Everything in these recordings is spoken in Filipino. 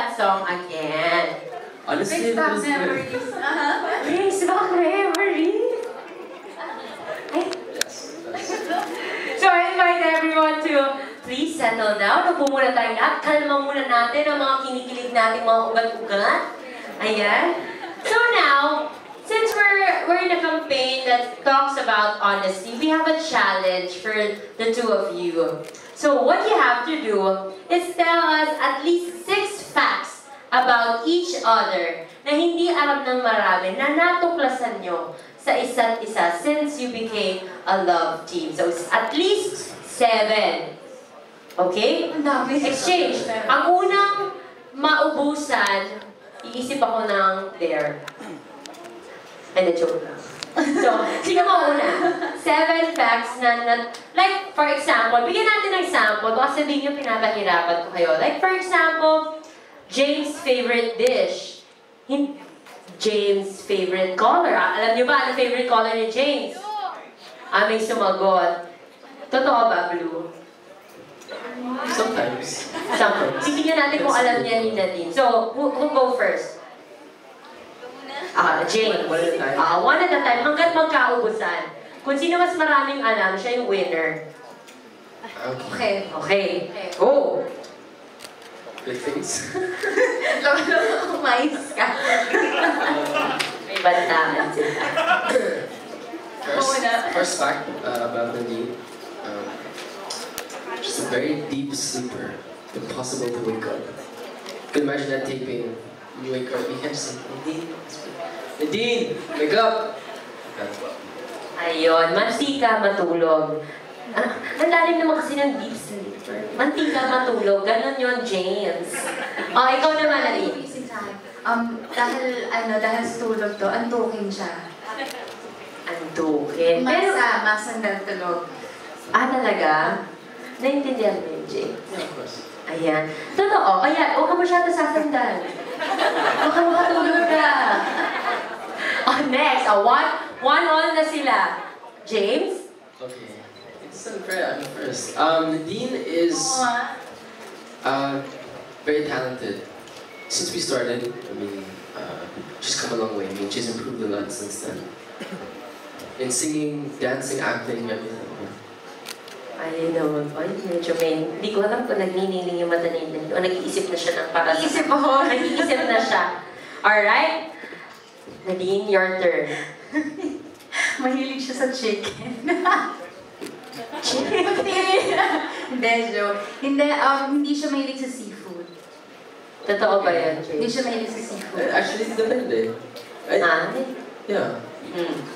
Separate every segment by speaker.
Speaker 1: that song again.
Speaker 2: Honestly,
Speaker 3: Brings back memories.
Speaker 1: Brings back memories. So I invite everyone to please settle down. Upo muna tayo lahat. Kalma muna natin ang mga kinikilig nating mga ugat-ugat. Ayan. So now, since we're in a campaign that talks about honesty, we have a challenge for the two of you. So what you have to do is tell us at least 6 facts about each other na hindi alam ng marami, na natuklasan nyo sa isa't isa since you became a love team. So it's at least 7. Okay? Exchange. Ang unang maubusan, iisip ako ng there. And the joke lang. So, sino mauna? 7 facts na, like, for example, bigyan natin ng example, baka sabihin nyo pinapahirapan ko kayo. Like, for example, James' favorite dish. James' favorite color. Alam nyo ba, ano favorite color ni James? May sumagot. Totoo ba, Blue?
Speaker 2: Sometimes.
Speaker 1: Sometimes. Titignan natin kung alam niya ni Nadine. So, who go first? James.
Speaker 2: One at a time.
Speaker 1: One at a time. Hanggat magkaubusan. Kung sino mas maraming alam, siya yung winner.
Speaker 3: Okay.
Speaker 1: Okay. Go!
Speaker 2: Like things.
Speaker 3: Mais ka.
Speaker 1: May bantahan sila.
Speaker 2: First fact about Nadine. She's a very deep sleeper. Impossible to wake up. You can imagine that taping. You wake up, you can't just say, Nadine, wake up!
Speaker 1: Ayun, mantika matulog. Ang lalim naman kasi ng deep sleeper. Mantika matulog, ganun yun, James. Ikaw naman, Nadine.
Speaker 3: Dahil sa tulog to, antukin siya.
Speaker 1: Antukin. Pero,
Speaker 3: Masandal tulog.
Speaker 1: talaga? Naintindihan mo yun, James?
Speaker 2: Yeah, of course.
Speaker 1: Ayan. Totoo, kaya huwag ka masyado sasandal. Huwag ka makatulog ka. Next, one on na sila. James?
Speaker 2: Okay. It's unfair, I'm first. Nadine is very talented. Since we started, she's come a long way. She's improved a lot since then. In singing, dancing, acting, everything.
Speaker 1: Ayun naman po. Medyo hindi ko alam kung nagniniling yung mata niya. O nag-iisip na siya ng para sa...
Speaker 3: Iisip ako.
Speaker 1: Nag-iisip na siya. Alright? Nadine, your turn.
Speaker 3: Mahilig siya sa chicken.
Speaker 1: Chicken?
Speaker 3: Hindi, joke. Hindi siya mahilig sa seafood.
Speaker 1: Totoo ba yan,
Speaker 3: Hindi
Speaker 1: James?
Speaker 3: siya mahilig sa seafood.
Speaker 2: Actually, depende. Yeah.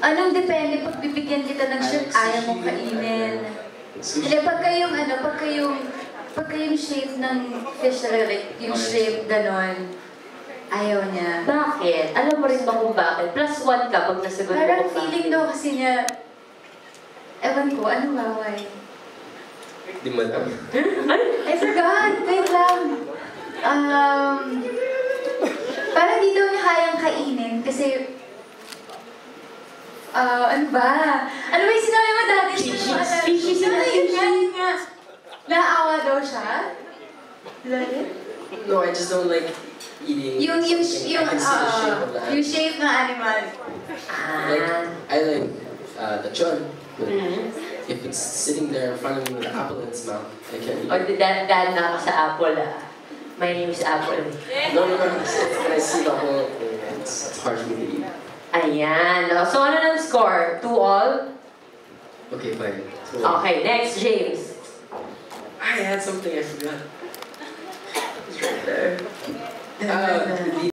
Speaker 3: Anong depende? Pag bibigyan kita ng shrimp, ayaw mong kainin. Hindi, pagka yung shape ng fish, like yung shape, ganon, ayaw niya.
Speaker 1: Bakit? Alam mo rin ba kung bakit? +1 ka pag nasagot mo
Speaker 3: Parang
Speaker 1: kung
Speaker 3: feeling
Speaker 1: bakit.
Speaker 3: daw kasi niya, ewan ko, anong waway?
Speaker 2: Di mo alam.
Speaker 3: I forgot! Wait lang. Parang di daw niya kayang kainin kasi, ano ba? Ano ba yung sinabi mo dati?
Speaker 1: Species na
Speaker 3: Yun nga. Naawa daw siya?
Speaker 2: No, I just don't like eating.
Speaker 3: Yung
Speaker 2: I can see the shape of the
Speaker 3: yung shape ng animal.
Speaker 2: I like the chun. But if it's sitting there in front of me with an apple in its mouth, I can't eat
Speaker 1: O,
Speaker 2: it.
Speaker 1: dad na ako sa Apple, My name is Apple.
Speaker 2: No. When I see the whole thing, it's hard for me to eat.
Speaker 1: Ayan. So, ano ng score? 2 all?
Speaker 2: Okay, fine. So,
Speaker 1: Okay, next, James.
Speaker 2: I had something I forgot. It's right there.